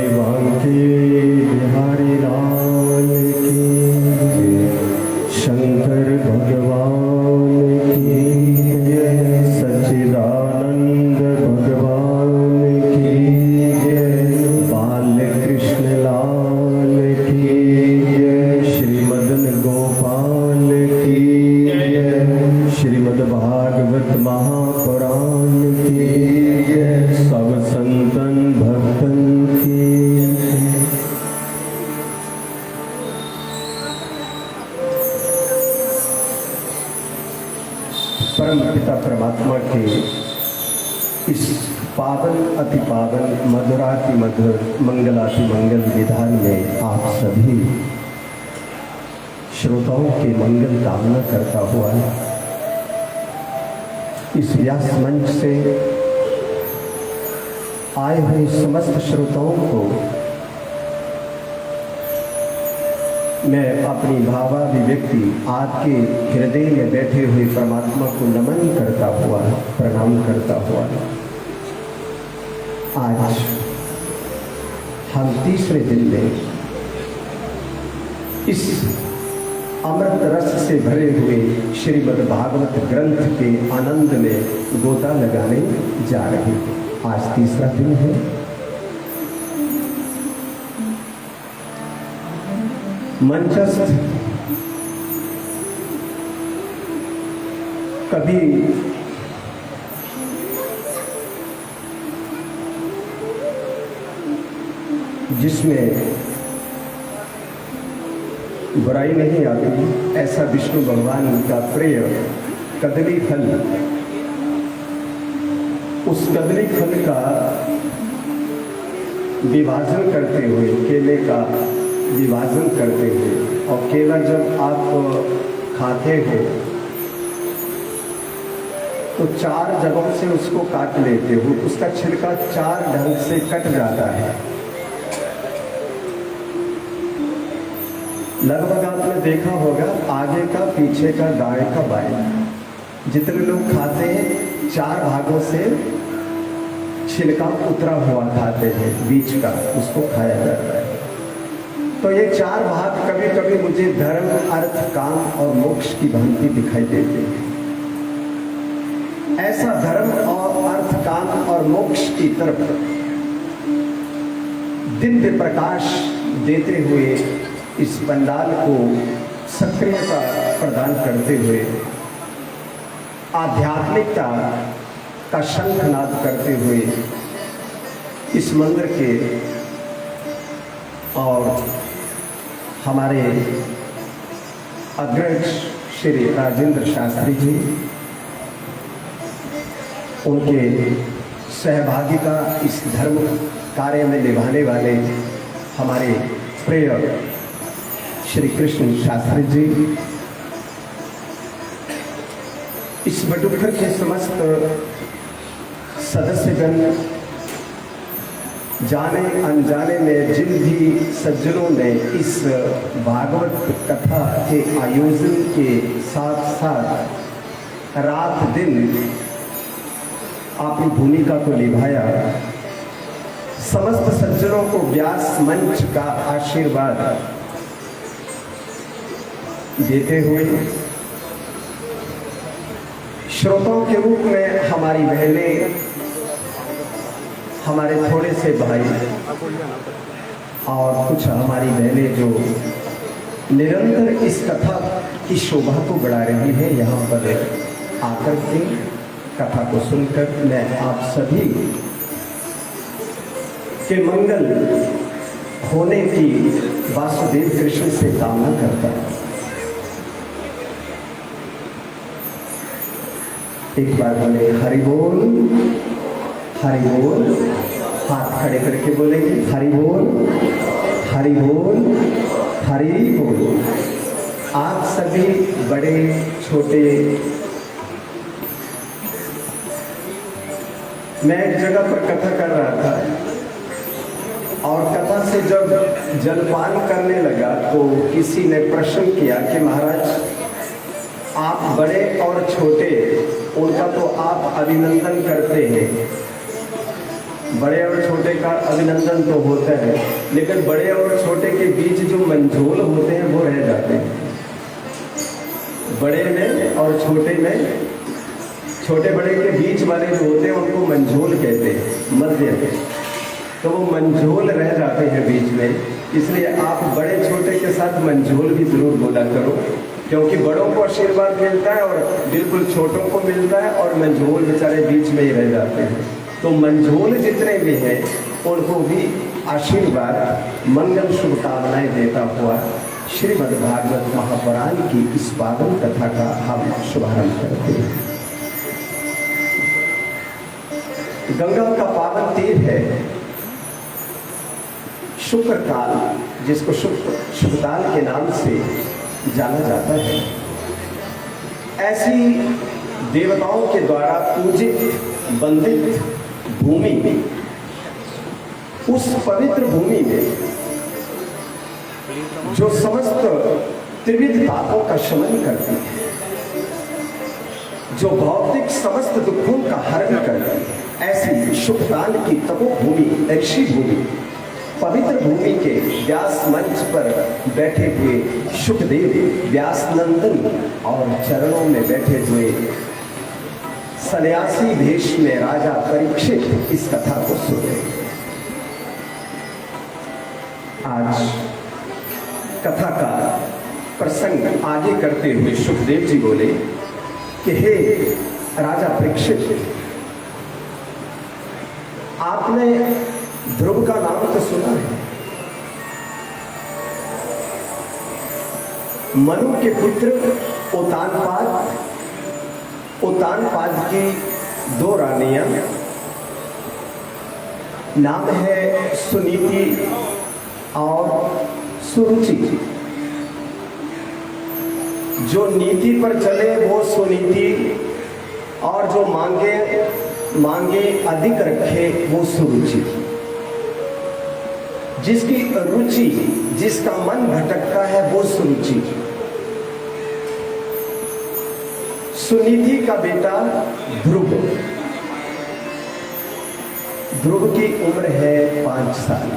बांके बिहारी लाल की, शंकर भगवान की, सच्चिदानंद भगवान की, बाल कृष्ण लाल की, श्रीमदन गोपाल की, श्रीमद् भागवत महापुराण की, सब संतन भक्तन की। परम पिता परमात्मा के इस पावन अति पावन मधुराति मधुर मंगलाति मंगल विधान में आप सभी श्रोताओं के मंगल कामना करता हुआ इस व्यास मंच से आए हुए समस्त श्रोताओं को मैं अपनी भावाभिव्यक्ति आपके हृदय में बैठे हुए परमात्मा को नमन करता हुआ, प्रणाम करता हुआ, आज हम तीसरे दिन में इस अमृत रस से भरे हुए श्रीमद् भागवत ग्रंथ के आनंद में गोता लगाने जा रहे हैं। आज तीसरा दिन है। मंचस्थ कभी जिसमें बुराई नहीं आती, ऐसा विष्णु भगवान का प्रिय कदली फल, उस कदली फल का विभाजन करते हुए, केले का विभाजन करते हुए, और केला जब आप खाते हो तो 4 जगहों से उसको काट लेते हो, उसका छिलका 4 ढंग से कट जाता है। लगभग आपने देखा होगा, आगे का, पीछे का, दाएं का, बाएं। जितने लोग खाते हैं 4 भागों से छिलका उतरा हुआ खाते हैं, बीच का उसको खाया जाता है। तो ये 4 भाग कभी कभी मुझे धर्म, अर्थ, काम और मोक्ष की भांति दिखाई देते हैं। ऐसा धर्म और अर्थ, काम और मोक्ष की तरफ दिव्य प्रकाश देते हुए इस पंडाल को सक्रियता प्रदान करते हुए, आध्यात्मिकता का शंखनाद करते हुए इस मंदिर के और हमारे अग्रज श्री राजेंद्र शास्त्री जी, उनके सहभागिता इस धर्म कार्य में निभाने वाले हमारे प्रिय श्री कृष्ण शास्त्री जी, इस बटुखर के समस्त सदस्यगण, जाने अनजाने में जिन भी सज्जनों ने इस भागवत कथा के आयोजन के साथ साथ रात दिन अपनी भूमिका को निभाया, समस्त सज्जनों को व्यास मंच का आशीर्वाद देते हुए, श्रोताओं के रूप में हमारी बहनें, हमारे थोड़े से भाई और कुछ हमारी बहनें जो निरंतर इस कथा की शोभा को बढ़ा रही है, यहाँ पर आकर के कथा को सुनकर मैं आप सभी के मंगल होने की वासुदेव कृष्ण से कामना करता हूँ। एक बार बोले हरि बोल, हरि बोल। हाथ खड़े करके बोलेंगे हरि बोल, हरि बोल, हरि बोल। आप सभी बड़े छोटे, मैं एक जगह पर कथा कर रहा था और कथा से जब जलपान करने लगा तो किसी ने प्रश्न किया कि महाराज आप बड़े और छोटे, उनका तो आप अभिनंदन करते हैं, बड़े और छोटे का अभिनंदन तो होता है, लेकिन बड़े और छोटे के बीच जो मंझोल होते हैं वो रह जाते हैं। बड़े में और छोटे में, छोटे बड़े के बीच वाले जो होते हैं उनको मंझोल कहते हैं, मध्य में, तो वो मंझोल रह जाते हैं बीच में। इसलिए आप बड़े छोटे के साथ मंझोल भी जरूर बोला करो, क्योंकि बड़ों को आशीर्वाद मिलता है और बिल्कुल छोटों को मिलता है, और मंझोल बेचारे बीच में ही रह जाते हैं। तो मंझोल जितने भी हैं उनको भी आशीर्वाद, मंगल, शुभकामनाएं देता हुआ श्रीमद् भागवत महापुराण की इस पावन कथा का हम शुभारंभ करते हैं। गंगा का पावन तीर है शुक्रताल, जिसको शुभताल के नाम से जाना जाता है। ऐसी देवताओं के द्वारा पूजित, वंदित भूमि में, उस पवित्र भूमि में जो समस्त त्रिविध पापों का शमन करती है, जो भौतिक समस्त दुखों का हरण करती है, ऐसी शुभताल की तपोभूमि, ऋषि भूमि, पवित्र भूमि के व्यास मंच पर बैठे हुए शुकदेव व्यास नंदन और चरणों में बैठे हुए सन्यासी भेष में राजा परीक्षित इस कथा को सुन रहे। आज कथा का प्रसंग आगे करते हुए सुखदेव जी बोले कि हे राजा परीक्षित, आपने ध्रुव का नाम तो सुना है। मनु के पुत्र उत्तानपाद की दो रानियां, नाम है सुनीति और सुरुचि। जो नीति पर चले वो सुनीति, और जो मांगे अधिक रखे वो सुरुचि। जिसकी रुचि, जिसका मन भटकता है वो सुरुचि। सुनीति का बेटा ध्रुव, ध्रुव की उम्र है 5 साल।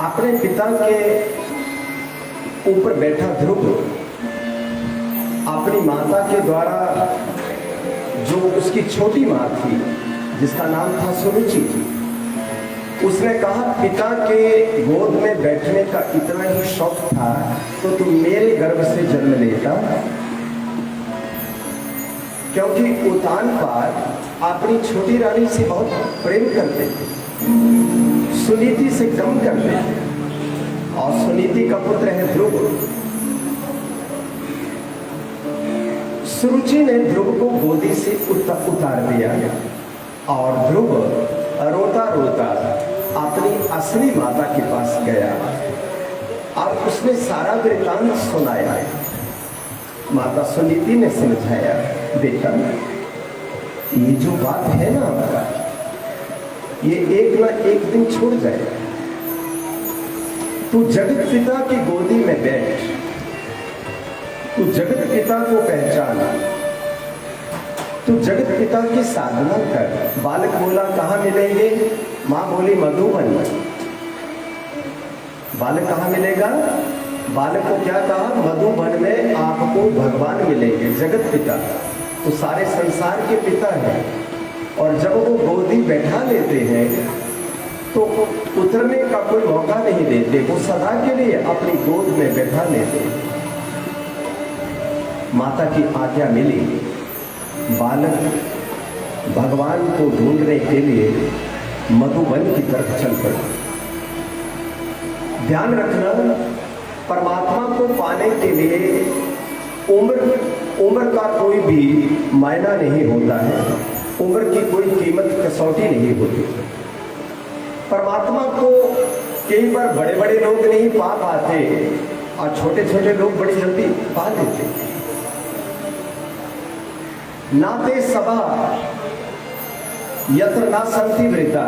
अपने पिता के ऊपर बैठा ध्रुव अपनी माता के द्वारा, जो उसकी छोटी माँ थी जिसका नाम था सुरुचि, उसने कहा पिता के गोद में बैठने का इतना ही शौक था तो तुम मेरे गर्भ से जन्म लेता। क्योंकि उत्तानपाद अपनी छोटी रानी से बहुत प्रेम करते थे, सुनीति से कम करते थे, और सुनीति का पुत्र है ध्रुव। सुरुचि ने ध्रुव को गोदी से उतार दिया और ध्रुव रोता रोता अपनी असली माता के पास गया और उसने सारा वृत्तांत सुनाया। माता सुनीति ने समझाया, बेटा ये जो बात है ना आपका, ये एक ना एक दिन छूट जाएगा। तू जगत पिता की गोदी में बैठ, तू जगत पिता को पहचाना, तू जगत पिता की साधना कर। बालक बोला कहाँ मिलेंगे? माँ बोली मधुबन। बालक कहाँ मिलेगा? बालक को क्या कहा? मधुबन में आपको भगवान मिलेंगे, जगत पिता। तो सारे संसार के पिता हैं, और जब वो गोदी बैठा लेते हैं तो उतरने का कोई मौका नहीं देते, वो सदा के लिए अपनी गोद में बैठा लेते हैं। माता की आज्ञा मिली, बालक भगवान को ढूंढने के लिए मधुबन की तरफ चल पड़ा। ध्यान रखना, परमात्मा को पाने के लिए उम्र का कोई भी मायना नहीं होता है, उम्र की कोई कीमत कसौटी नहीं होती। परमात्मा को कई बार बड़े बड़े लोग नहीं पा पाते और छोटे छोटे लोग बड़ी जल्दी पा लेते। नाते सभा यत्र ना संति वृद्धा।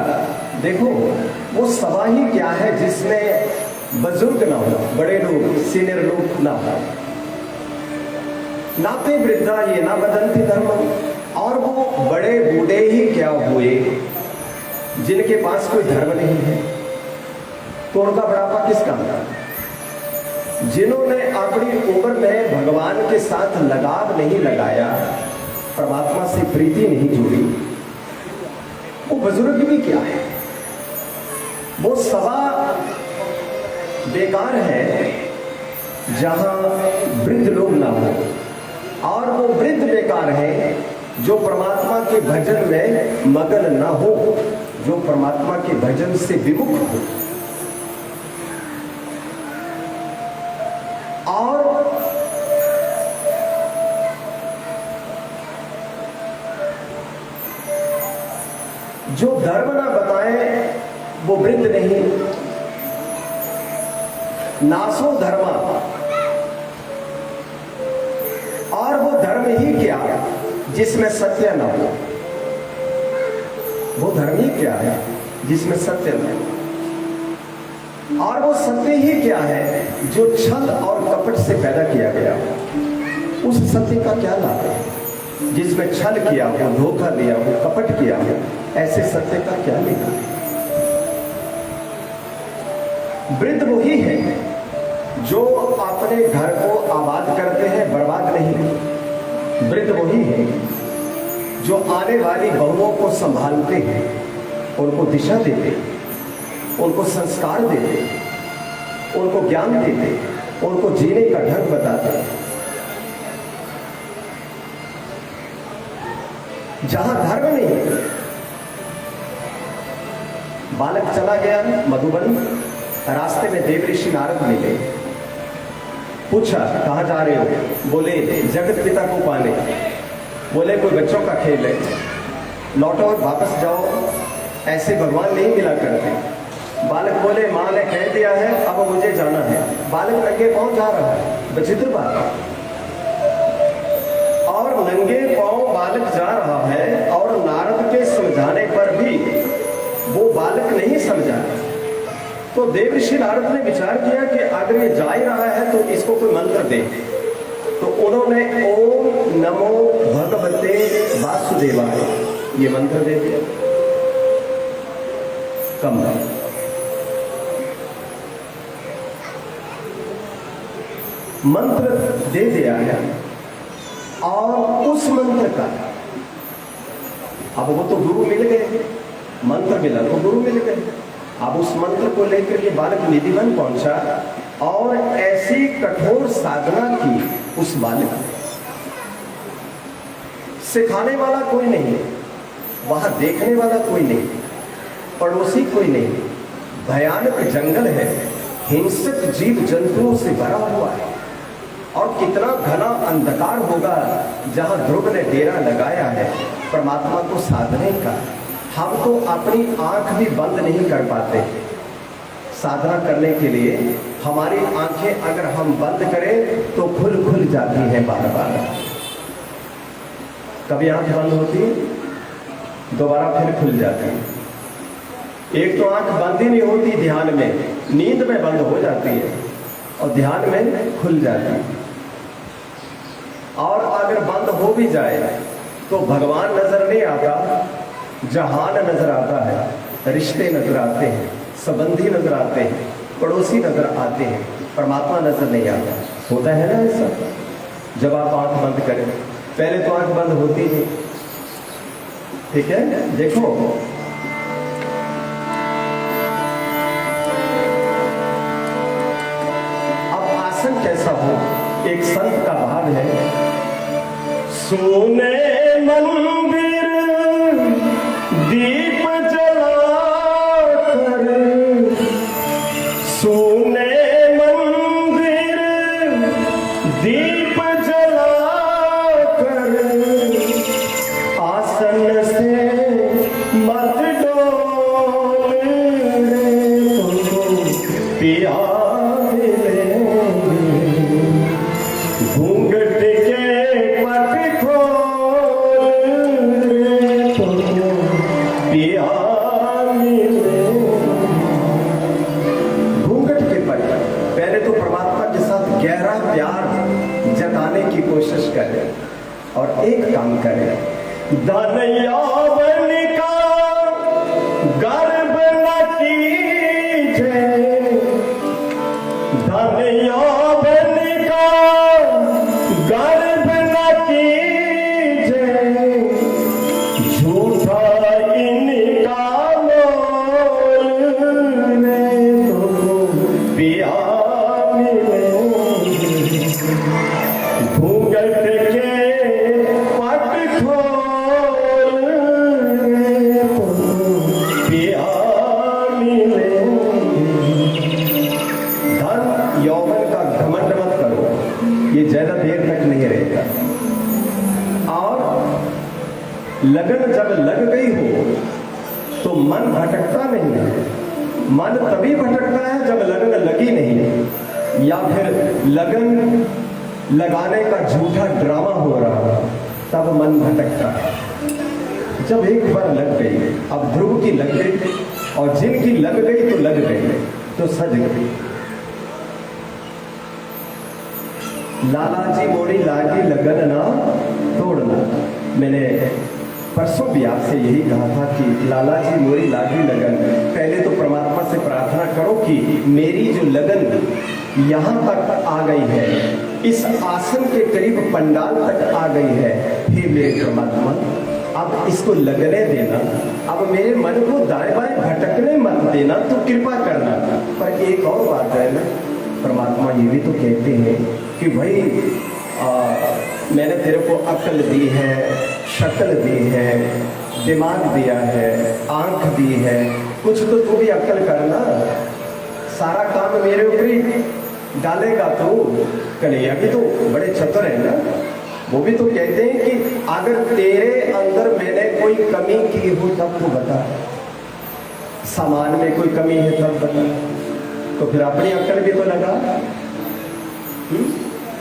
देखो वो सभा ही क्या है जिसमें बुजुर्ग ना हो, बड़े लोग, सीनियर लोग ना हो। नाते वृद्धा ये ना बदलती धर्म। और वो बड़े बूढ़े ही क्या हुए जिनके पास कोई धर्म नहीं है, तो उनका बुढ़ापा किस काम का? जिन्होंने अपनी उम्र में भगवान के साथ लगाव नहीं लगाया, परमात्मा से प्रीति नहीं जोड़ी, वो बुजुर्ग भी क्या है? वो सभा बेकार है जहां वृद्ध लोग ना हो, और वो वृद्ध बेकार है जो परमात्मा के भजन में मगन ना हो, जो परमात्मा के भजन से विमुख हो। और जो धर्म ना बताए वो वृद्ध नहीं। नासो धर्मा, और वो धर्म ही क्या जिसमें सत्य न हो। वो धर्म ही क्या है जिसमें सत्य न हो, और वो सत्य ही क्या है जो छल और कपट से पैदा किया गया। उस सत्य का क्या लाभ है जिसमें छल किया हो, धोखा दिया हो, कपट किया हो? ऐसे सत्य का क्या लेना? वृद्ध वही है जो अपने घर को आबाद करते हैं, बर्बाद नहीं। वृद्ध वही है जो आने वाली बहुओं को संभालते हैं, उनको दिशा देते, उनको संस्कार देते, उनको ज्ञान देते, उनको जीने का ढंग बताते। जहां धर्म नहीं, बालक चला गया मधुबन, रास्ते में देव ऋषि नारद मिले, पूछा कहां जा रहे हो? बोले जगत पिता को पाने। बोले कोई बच्चों का खेल है, लौटो और वापस जाओ, ऐसे भगवान नहीं मिला करते। बालक बोले मां ने कह दिया है, अब मुझे जाना है। बालक नंगे पांव जा रहा है, विचित्र बात। और नंगे पांव बालक जा रहा है, और नारद के समझाने पर भी वो बालक नहीं समझा। तो देव ऋषि नारद ने विचार किया कि अगर ये जा ही रहा है तो इसको कोई मंत्र दे। तो उन्होंने ओम नमो भगवते वासुदेवाय ये मंत्र दे दिया। कम मंत्र दे दिया है, और उस मंत्र का अब वो तो गुरु मिल गए, मंत्र मिला तो गुरु मिल गए। अब उस मंत्र को लेकर ये बालक निधिवन पहुंचा, और ऐसी कठोर साधना की उस बालक ने। सिखाने वाला कोई नहीं, वहां देखने वाला कोई नहीं, पड़ोसी कोई नहीं। भयानक जंगल है, हिंसक जीव जंतुओं से भरा हुआ है, और कितना घना अंधकार होगा जहां ध्रुव ने डेरा लगाया है परमात्मा को साधने का। हम तो अपनी आंख भी बंद नहीं कर पाते साधना करने के लिए। हमारी आंखें अगर हम बंद करें तो खुल जाती हैं बार बार। कभी आंख बंद होती है, दोबारा फिर खुल जाती है। एक तो आंख बंद ही नहीं होती ध्यान में, नींद में बंद हो जाती है, और ध्यान में खुल जाती है। और अगर बंद हो भी जाए तो भगवान नजर नहीं आता, जहान नजर आता है, रिश्ते नजर आते हैं, संबंधी नजर आते हैं, पड़ोसी नजर आते हैं, परमात्मा नजर नहीं आता। होता है ना ऐसा? जब आप आंख बंद करें, पहले तो आंख बंद होती है, ठीक है? देखो अब आसन कैसा हो। एक संत का भाव है, सोने मंदिर दीप जलाकर, सोने मंदिर दीप जलाकर, आसन से मत डोल रे तो पिया घूंघट के पट खोल रे तो पिया मिले। घूंघट के पट, पहले तो परमात्मा के साथ गहरा प्यार जताने की कोशिश करें, और एक काम करें, धन यौवन का गर्भ न कीजे, धन यौवन का गर्भ न कीजे, झूठा इनका मोल में तो पिया मिले, घूंघट के पट खोल में तो पिया मिले। धन यौवन का घमंड मत करो, ये ज्यादा देर तक नहीं रहेगा। और लगन जब लग गई हो तो मन भटकता नहीं है। मन तभी भटकता है जब लगन लगी नहीं, या फिर लगन लगाने का झूठा ड्रामा हो रहा हो, तब मन भटकता है। जब एक बार लग गई, अब ध्रुव की लग गई, और जिनकी लग गई तो लग गई, तो सज गई। लाला जी मोरी लागी लगन ना तोड़ना। मैंने परसों भी आपसे यही कहा था कि लाला जी मोरी लागी लगन। पहले तो परमात्मा से प्रार्थना करो कि मेरी जो लगन यहाँ तक आ गई है, इस आसन के करीब पंडाल तक आ गई है, हे मेरे परमात्मा अब इसको लगने देना, अब मेरे मन को दाएं बाएं भटकने मत देना, तो कृपा करना। पर एक और बात है ना, परमात्मा ये भी तो कहते हैं कि भाई मैंने तेरे को अक्ल दी है, शक्ल दी है, दिमाग दिया है, आंख दी है, कुछ तो तू भी अक्ल करना। सारा काम मेरे ऊपर ही डालेगा तो। कन्हैया भी तो बड़े चतुर है ना, वो भी तो कहते हैं कि अगर तेरे अंदर मैंने कोई कमी की हो तब तू बता, सामान में कोई कमी है तब बता। तो फिर अपनी अक्ल भी तो लगा,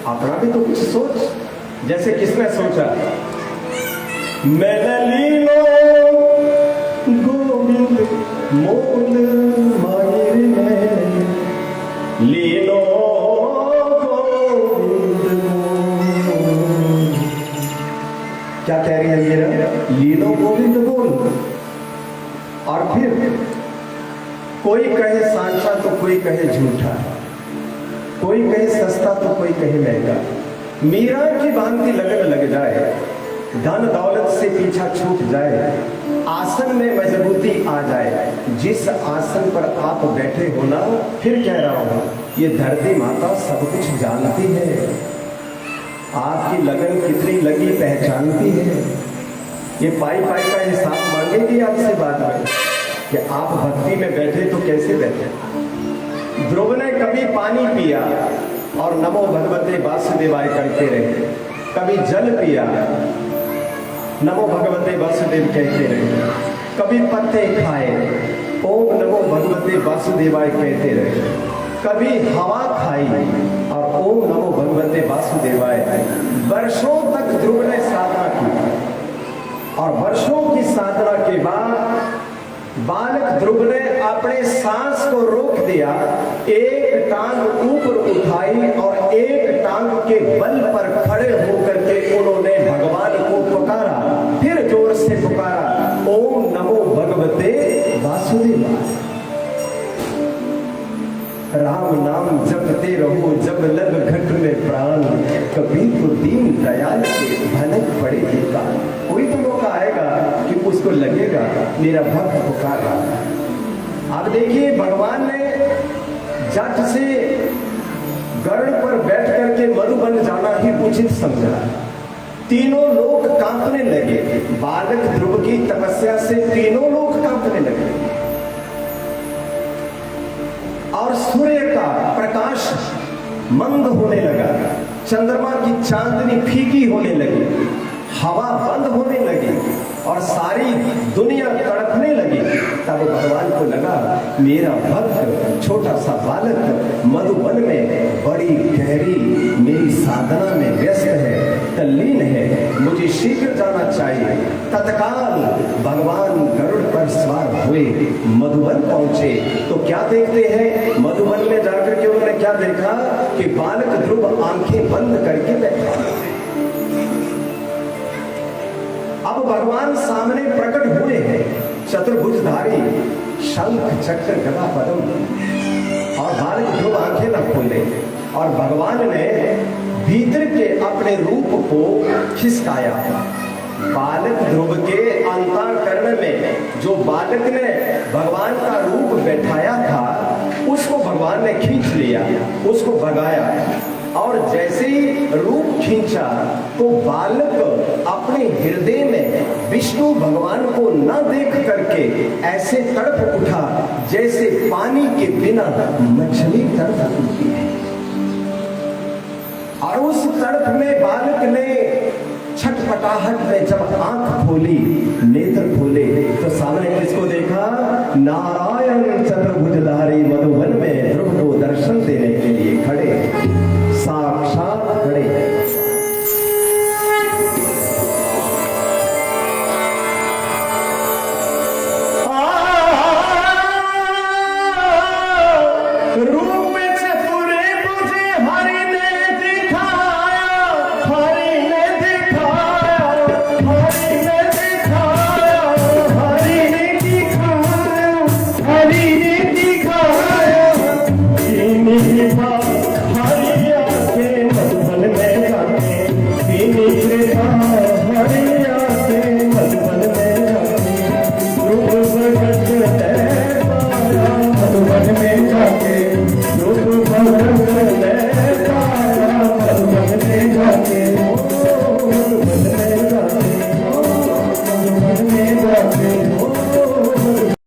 अपना भी तो कुछ सोच। जैसे किसने सोचा, मैंने लीलो गोविंद मोल मायर में, लीलो गोविंद मोल। क्या कह रही है मेरा, लीलो गोविंद बोल। और फिर कोई कहे सांचा तो कोई कहे झूठा, कोई कहे सस्ता तो कोई कहे महंगा। मीरा की भांति लगन लग जाए, धन दौलत से पीछा छूट जाए, आसन में मजबूती आ जाए। जिस आसन पर आप बैठे हो ना, फिर कह रहा हूं, ये धरती माता सब कुछ जानती है, आपकी लगन कितनी लगी पहचानती है। ये पाई पाई का हिसाब मांगेगी आपसे बाद में कि आप भक्ति में बैठे तो कैसे बैठे। ध्रुव ने कभी पानी पिया और नमो भगवते वासुदेवाय करते रहे, कभी जल पिया नमो भगवते वासुदेव कहते रहे, कभी पत्ते खाए ओम नमो भगवते वासुदेवाय कहते रहे, कभी हवा खाई और ओम नमो भगवते वासुदेवाय। वर्षों तक ध्रुव ने साधना की, और वर्षों की साधना के बाद बालक ध्रुव ने अपने सांस को रोक दिया, एक टांग ऊपर उठाई और एक टांग के बल पर खड़े होकर के उन्होंने भगवान को पुकारा। फिर जोर से पुकारा, ओम नमो भगवते वासुदेवाय। राम नाम जपते रहो जब लग घट में प्राण, कभी तो दीन दयाल के भनक पड़े एकांत। कोई तो मौका आएगा कि उसको लगेगा मेरा भक्त पुकार रहा है। अब देखिए, भगवान ने जट से गरुड़ पर बैठ करके मधुबन जाना ही उचित समझा। तीनों लोग कांपने लगे, बालक ध्रुव की तपस्या से तीनों लोग कांपने लगे, और सूर्य का प्रकाश मंद होने लगा, चंद्रमा की चांदनी फीकी होने लगी, हवा बंद होने लगी और सारी दुनिया तड़पने लगी। तब भगवान को लगा, मेरा भक्त छोटा सा बालक मधुबन में बड़ी गहरी मेरी साधना में व्यस्त है, तल्लीन है, मुझे शीघ्र जाना चाहिए। तत्काल भगवान गरुड़ पर सवार हुए, मधुबन पहुंचे तो क्या देखते हैं, मधुबन में जाकर के उन्होंने क्या देखा कि बालक ध्रुव आंखें बंद करके बैठा। अब भगवान सामने प्रकट हुए हैं, चतुर्भुजधारी, शंख चक्र गदा पद्म, और बालक ध्रुव आंखें न खोले, और भगवान ने भीतर के अपने रूप को खिसकाया। बालक ध्रुव के अंतःकरण में जो बालक ने भगवान का रूप बैठाया था, उसको भगवान ने खींच लिया, उसको भगाया, और जैसे ही रूप खींचा तो बालक अपने हृदय में विष्णु भगवान को न देख करके ऐसे तड़प उठा जैसे पानी के बिना मछली तड़प उठती है। और उस तड़प में बालक ने छटपटाहट में जब आंख खोली, नेत्र खोले, तो सामने किसको देखा? नारायण चतुर्भुजधारी